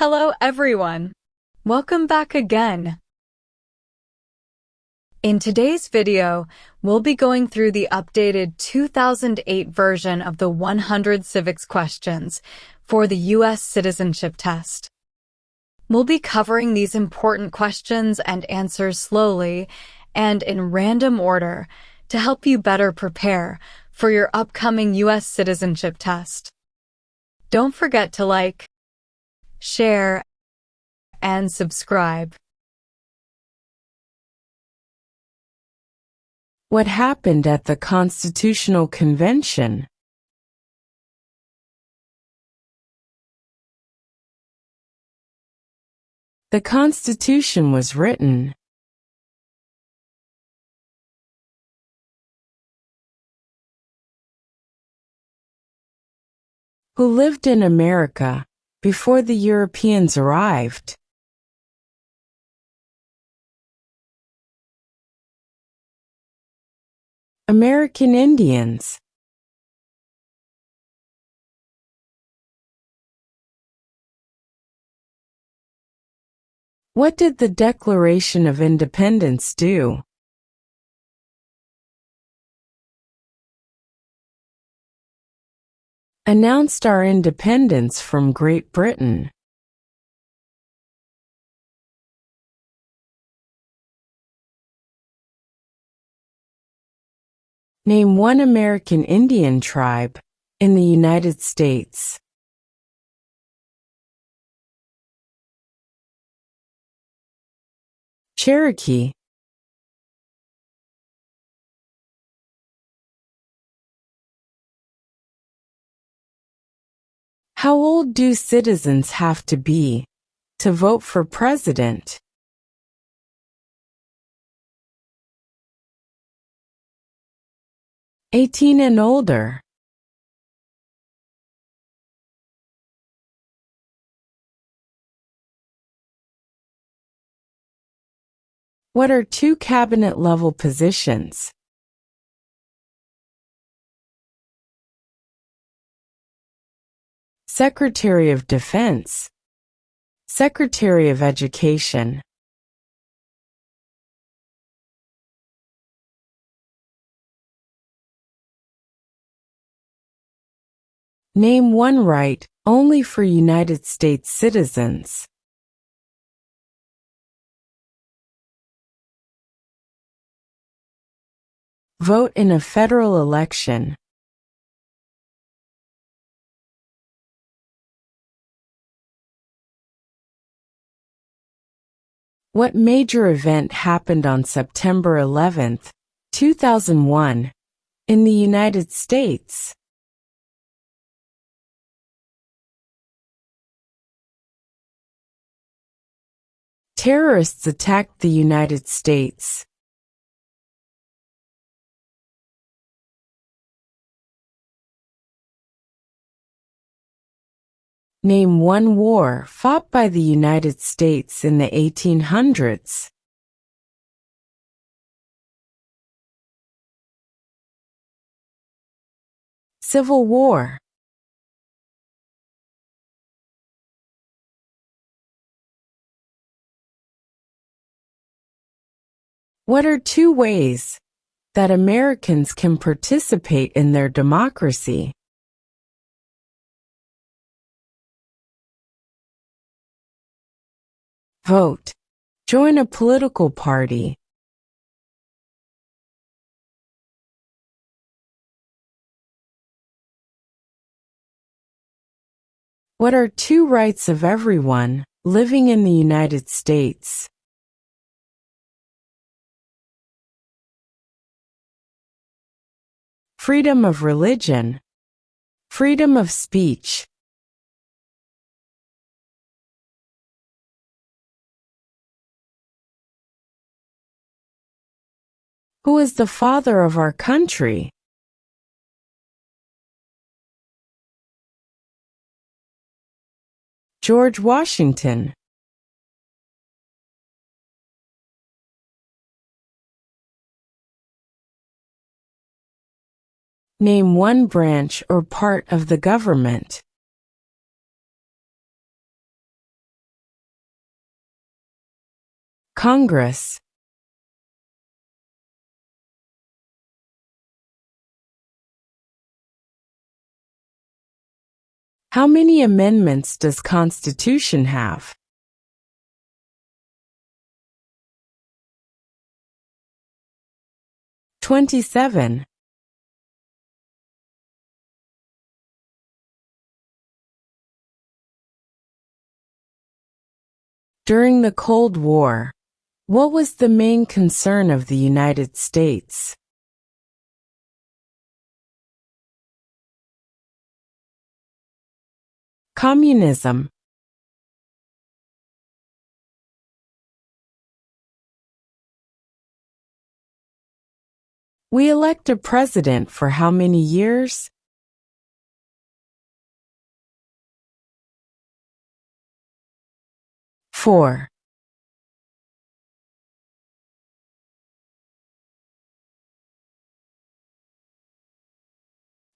Hello everyone! Welcome back again. In today's video, we'll be going through the updated 2008 version of the 100 civics questions for the U.S. Citizenship Test. We'll be covering these important questions and answers slowly and in random order to help you better prepare for your upcoming U.S. Citizenship Test. Don't forget to like, share, and subscribe. What happened at the Constitutional Convention? The Constitution was written. Who lived in America before the Europeans arrived? American Indians. What did the Declaration of Independence do? Announced our independence from Great Britain. Name one American Indian tribe in the United States. Cherokee. How old do citizens have to be to vote for president? 18 and older. What are two cabinet-level positions? Secretary of Defense, Secretary of Education. Name one right only for United States citizens. Vote in a federal election. What major event happened on September 11, 2001, in the United States? Terrorists attacked the United States. Name one war fought by the United States in the 1800s. Civil War. What are two ways that Americans can participate in their democracy? Vote. Join a political party. What are two rights of everyone living in the United States? Freedom of religion, freedom of speech. Who is the father of our country? George Washington. Name one branch or part of the government. Congress. How many amendments does Constitution have? 27. During the Cold War, what was the main concern of the United States? Communism. We elect a president for how many years? 4.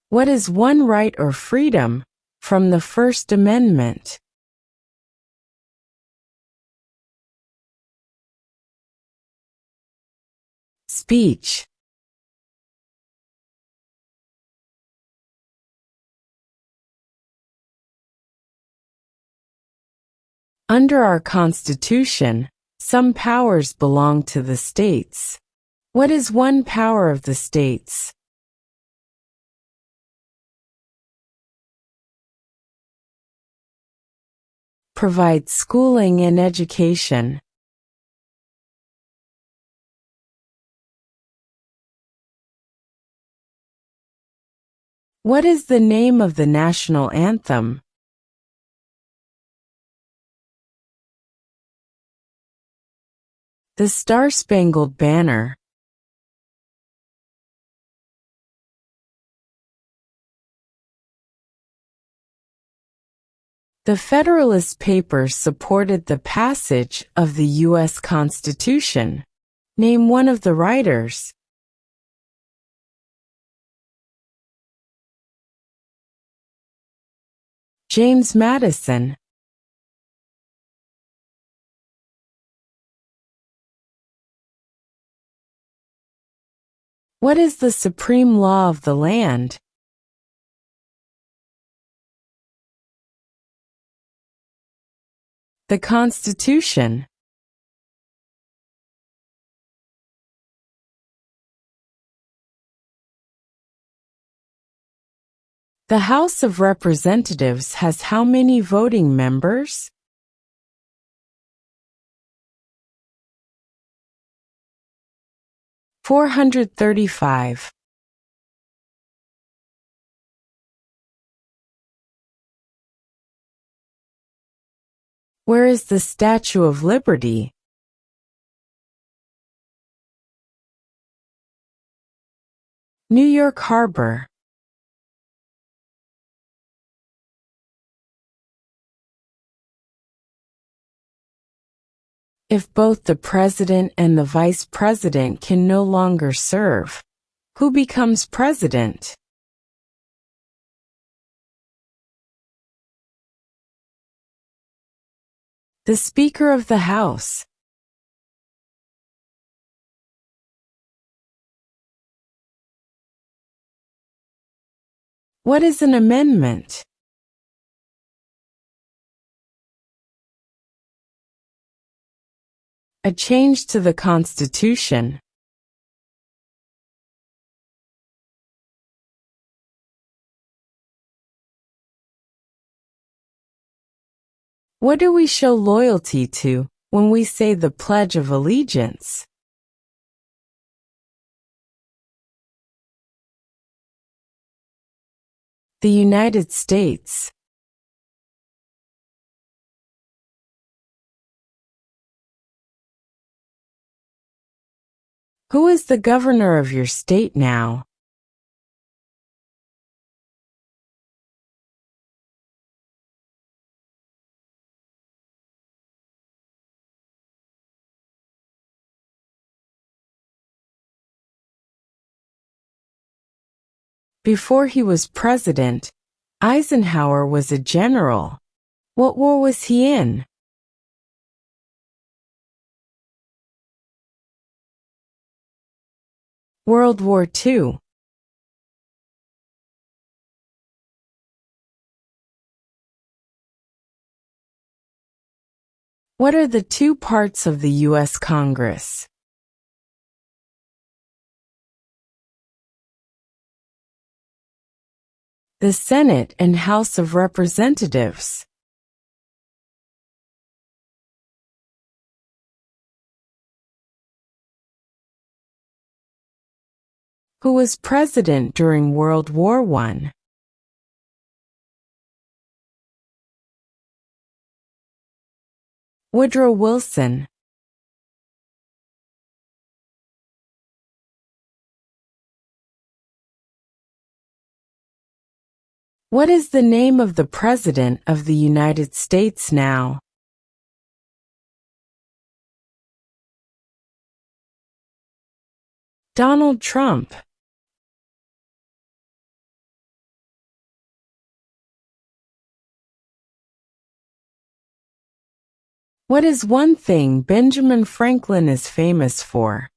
What is one right or freedom from the First Amendment? Speech. Under our Constitution, some powers belong to the states. What is one power of the states? Provide schooling and education. What is the name of the national anthem? The Star-Spangled Banner. The Federalist Papers supported the passage of the U.S. Constitution. Name one of the writers. James Madison. What is the supreme law of the land? The Constitution. The House of Representatives has how many voting members? 435. Where is the Statue of Liberty? New York Harbor. If both the president and the vice president can no longer serve, who becomes president? The Speaker of the House. What is an amendment? A change to the Constitution. What do we show loyalty to when we say the Pledge of Allegiance? The United States. Who is the governor of your state now? Before he was president, Eisenhower was a general. What war was he in? World War II. What are the two parts of the U.S. Congress? The Senate and House of Representatives. Who was president during World War I? Woodrow Wilson. What is the name of the President of the United States now? Donald Trump. What is one thing Benjamin Franklin is famous for?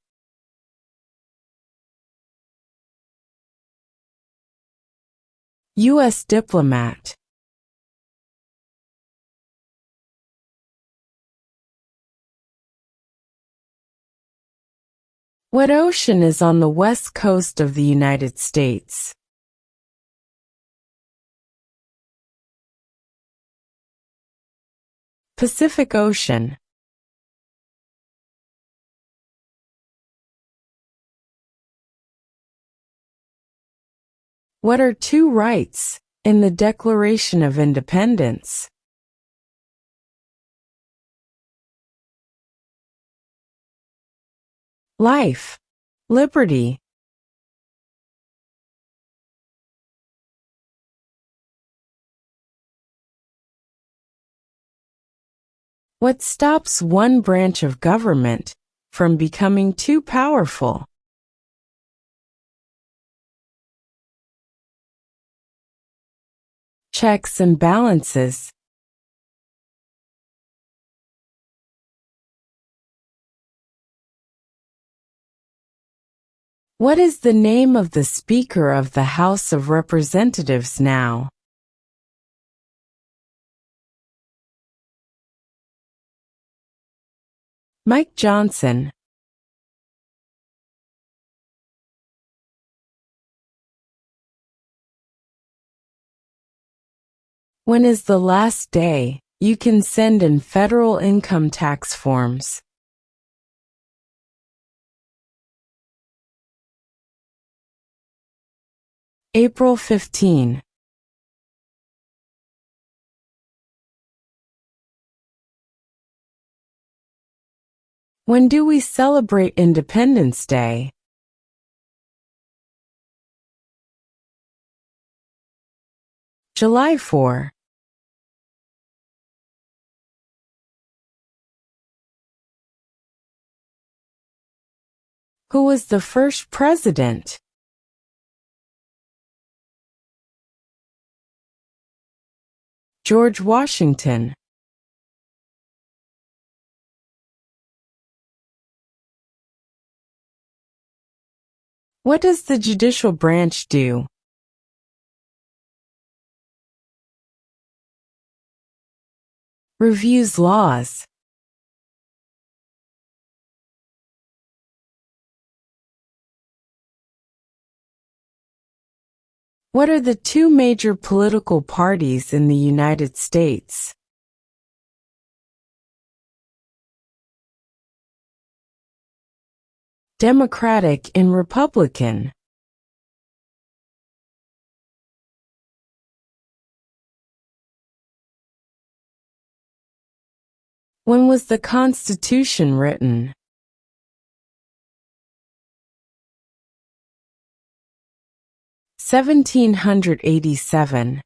U.S. diplomat. What ocean is on the west coast of the United States? Pacific Ocean. What are two rights in the Declaration of Independence? Life, liberty. What stops one branch of government from becoming too powerful? Checks and balances. What is the name of the Speaker of the House of Representatives now? Mike Johnson. When is the last day you can send in federal income tax forms? April 15. When do we celebrate Independence Day? July 4. Who was the first president? George Washington. What does the judicial branch do? Reviews laws. What are the two major political parties in the United States? Democratic and Republican. When was the Constitution written? 1787.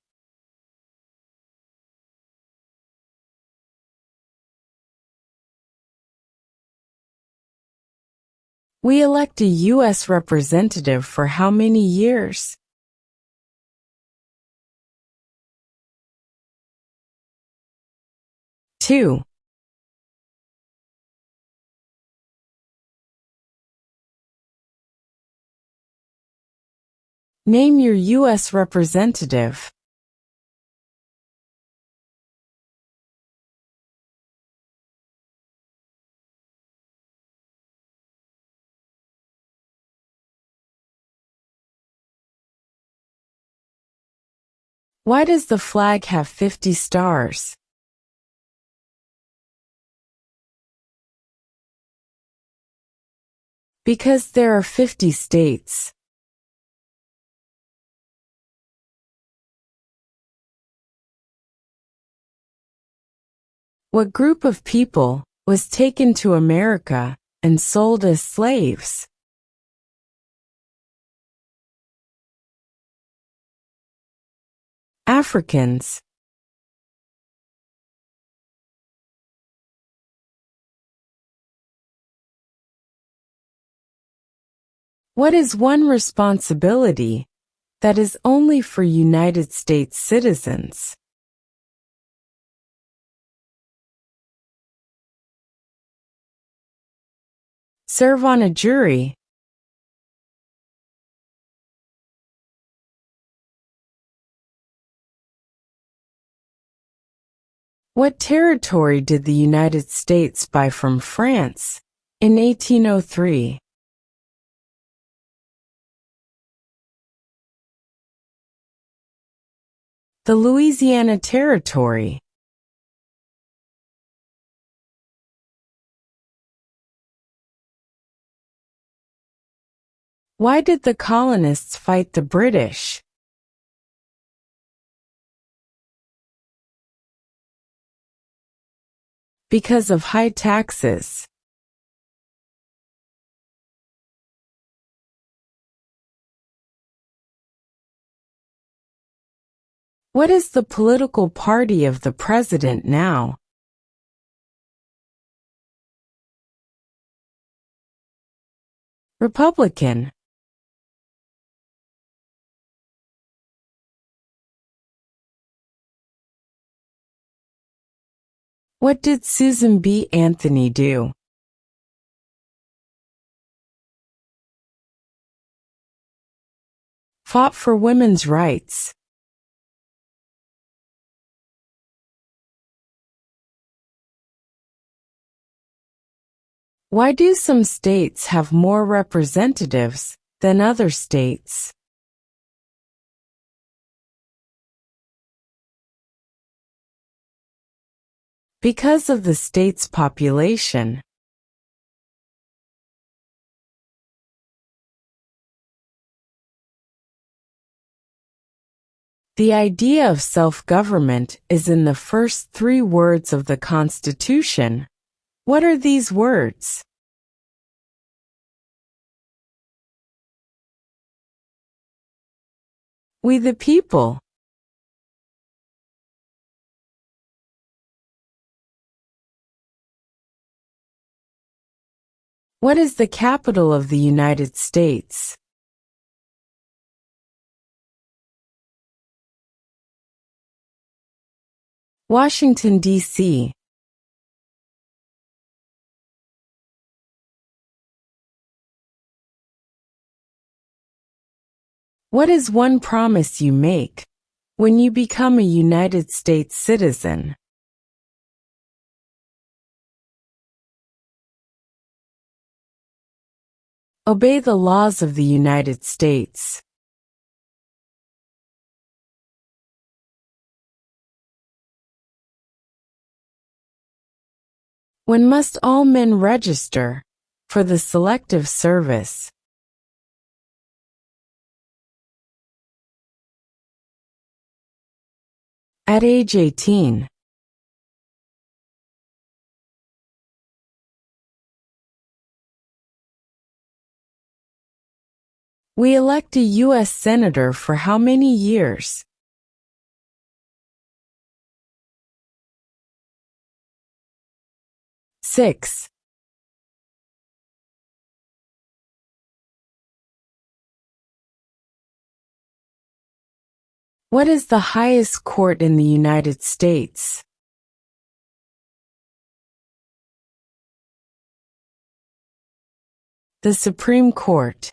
We elect a U.S. representative for how many years? 2. Name your U.S. representative. Why does the flag have 50 stars? Because there are 50 states. What group of people was taken to America and sold as slaves? Africans. What is one responsibility that is only for United States citizens? Serve on a jury. What territory did the United States buy from France in 1803? The Louisiana Territory. Why did the colonists fight the British? Because of high taxes. What is the political party of the president now? Republican. What did Susan B. Anthony do? Fought for women's rights. Why do some states have more representatives than other states? Because of the state's population. The idea of self-government is in the first 3 words of the Constitution. What are these words? We the people. What is the capital of the United States? Washington, D.C. What is one promise you make when you become a United States citizen? Obey the laws of the United States. When must all men register for the Selective Service? At age 18. We elect a U.S. Senator for how many years? 6. What is the highest court in the United States? The Supreme Court.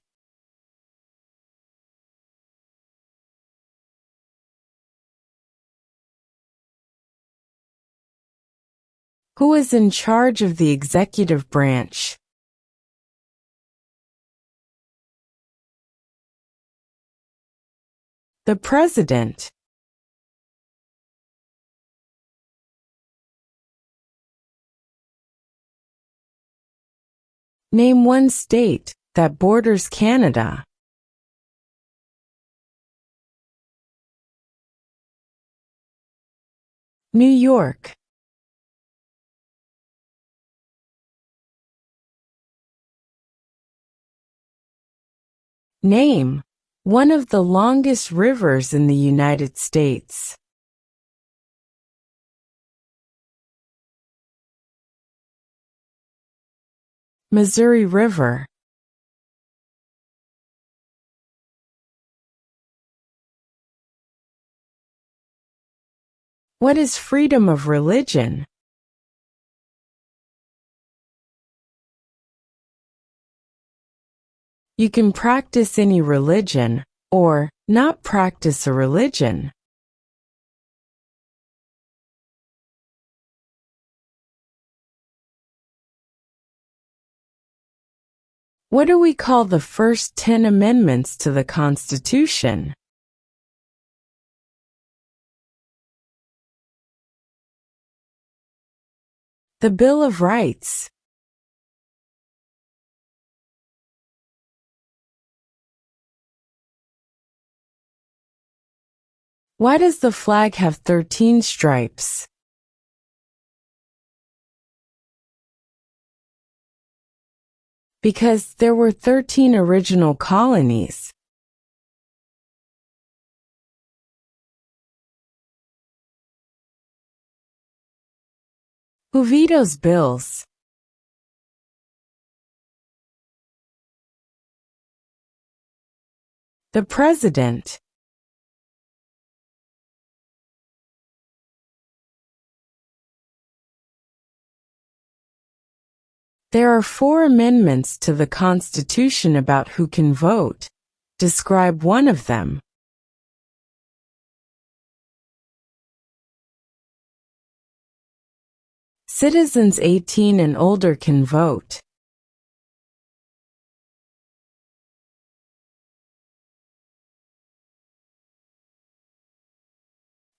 Who is in charge of the executive branch? The President. Name one state that borders Canada. New York. Name one of the longest rivers in the United States. Missouri River. What is freedom of religion? You can practice any religion, or not practice a religion. What do we call the first 10 amendments to the Constitution? The Bill of Rights. Why does the flag have 13 stripes? Because there were 13 original colonies. Who vetoes bills? The President. There are 4 amendments to the Constitution about who can vote. Describe one of them. Citizens 18 and older can vote.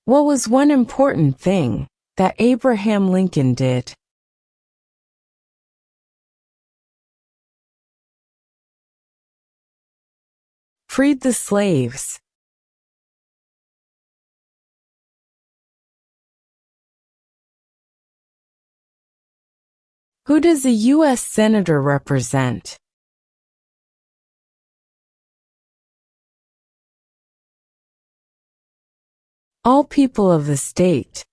What was one important thing that Abraham Lincoln did? Freed the slaves. Who does a U.S. Senator represent? All people of the state.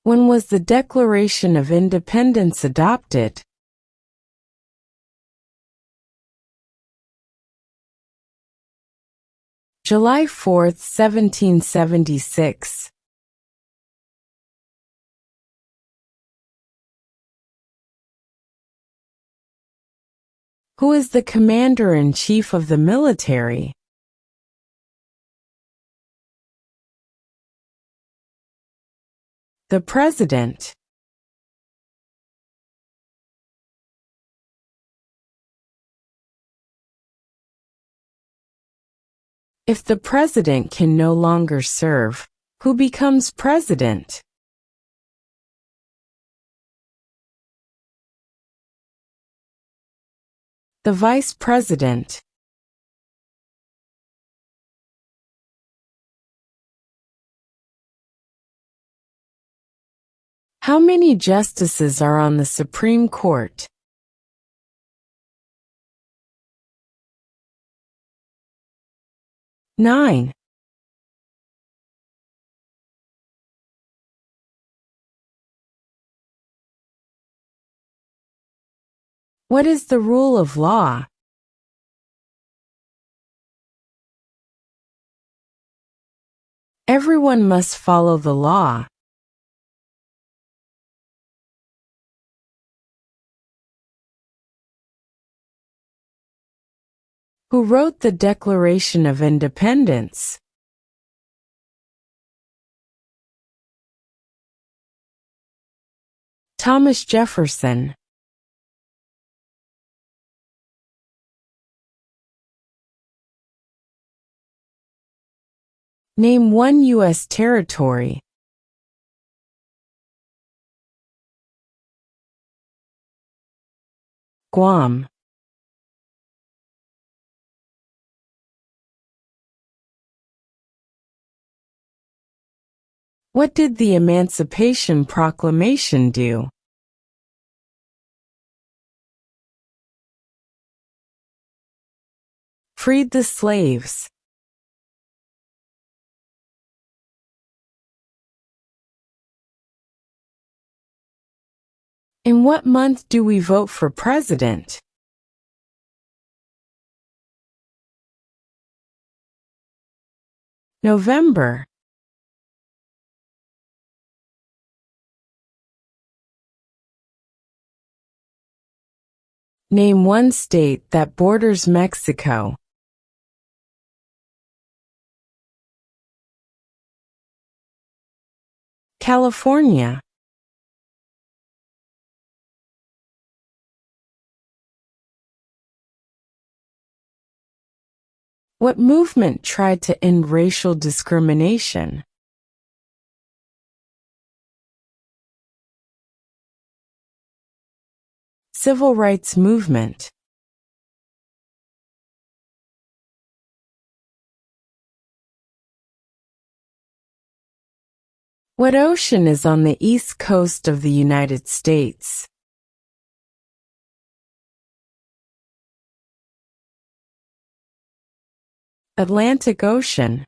When was the Declaration of Independence adopted? July 4, 1776. Who is the Commander-in-Chief of the military? The President. If the President can no longer serve, who becomes President? The Vice President. How many justices are on the Supreme Court? 9. What is the rule of law? Everyone must follow the law. Who wrote the Declaration of Independence? Thomas Jefferson. Name one U.S. territory. Guam. What did the Emancipation Proclamation do? Freed the slaves. In what month do we vote for president? November. Name one state that borders Mexico. California. What movement tried to end racial discrimination? Civil rights movement. What ocean is on the east coast of the United States? Atlantic Ocean.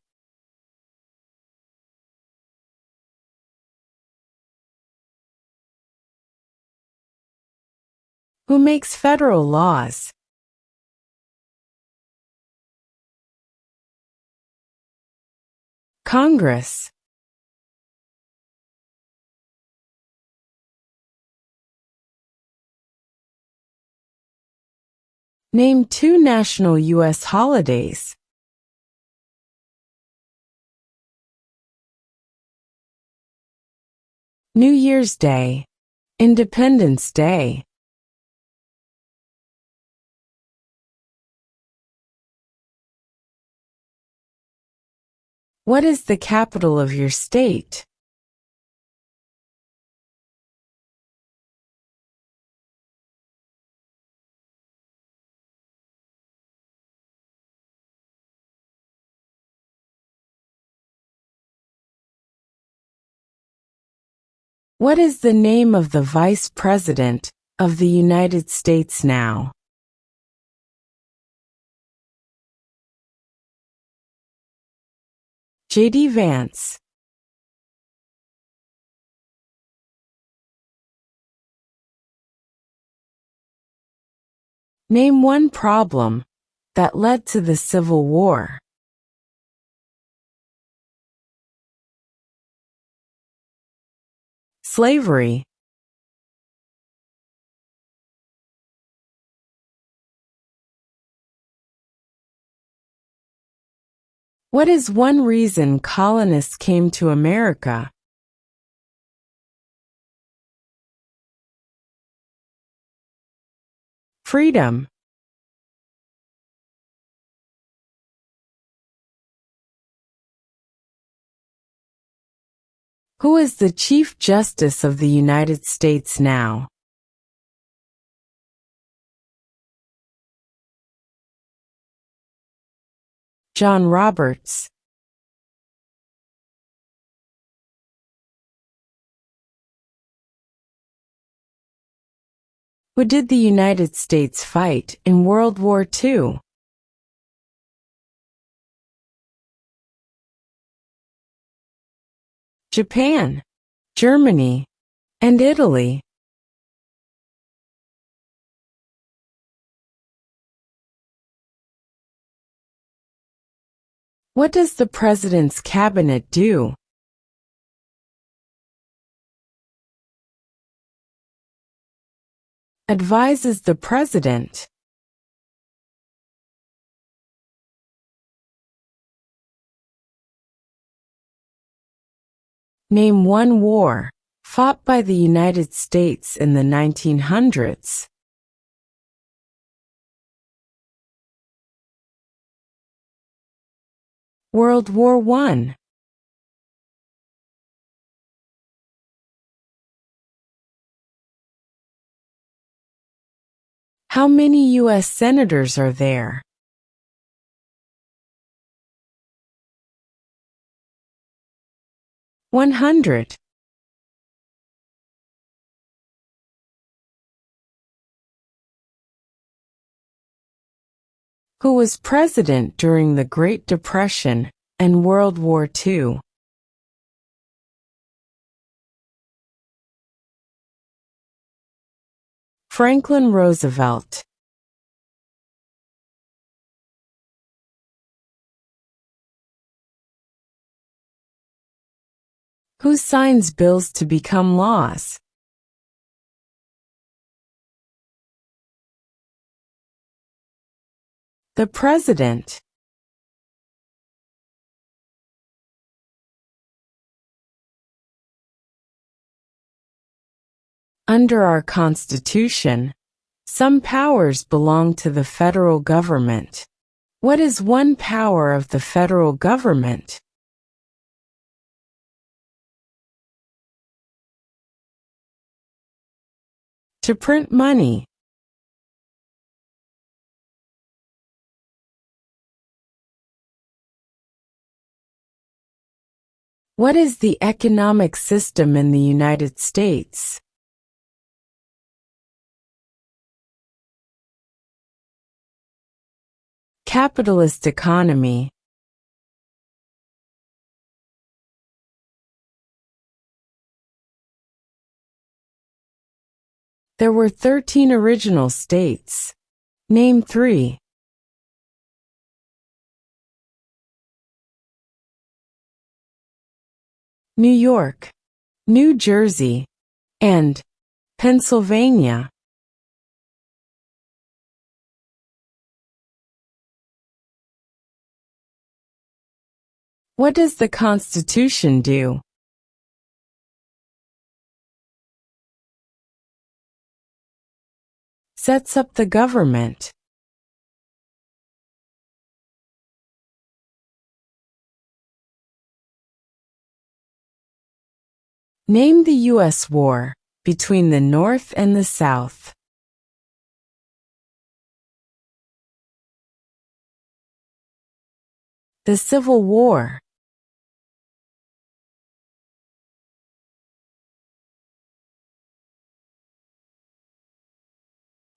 Who makes federal laws? Congress. Name two national U.S. holidays. New Year's Day. Independence Day. What is the capital of your state? What is the name of the Vice President of the United States now? J.D. Vance. Name one problem that led to the Civil War. Slavery. What is one reason colonists came to America? Freedom. Who is the Chief Justice of the United States now? John Roberts. Who did the United States fight in World War II? Japan, Germany, and Italy. What does the President's Cabinet do? Advises the President. Name one war fought by the United States in the 1900s. World War I. How many U.S. senators are there? $100. Who was president during the Great Depression and World War II? Franklin Roosevelt. Who signs bills to become laws? The President. Under our Constitution, some powers belong to the federal government. What is one power of the federal government? To print money. What is the economic system in the United States? Capitalist economy. There were 13 original states. Name 3. New York, New Jersey, and Pennsylvania. What does the Constitution do? Sets up the government. Name the U.S. war between the North and the South. The Civil War.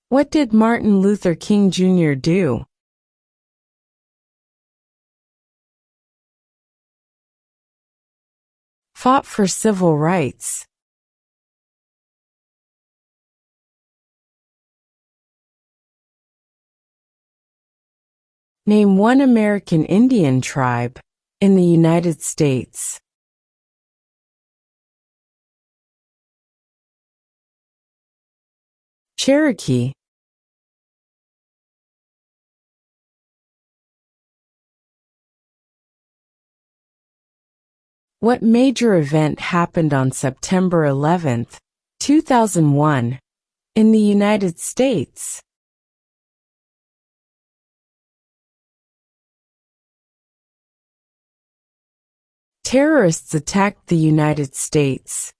What did Martin Luther King Jr. do? Fought for civil rights. Name one American Indian tribe in the United States. Cherokee. What major event happened on September 11, 2001, in the United States? Terrorists attacked the United States.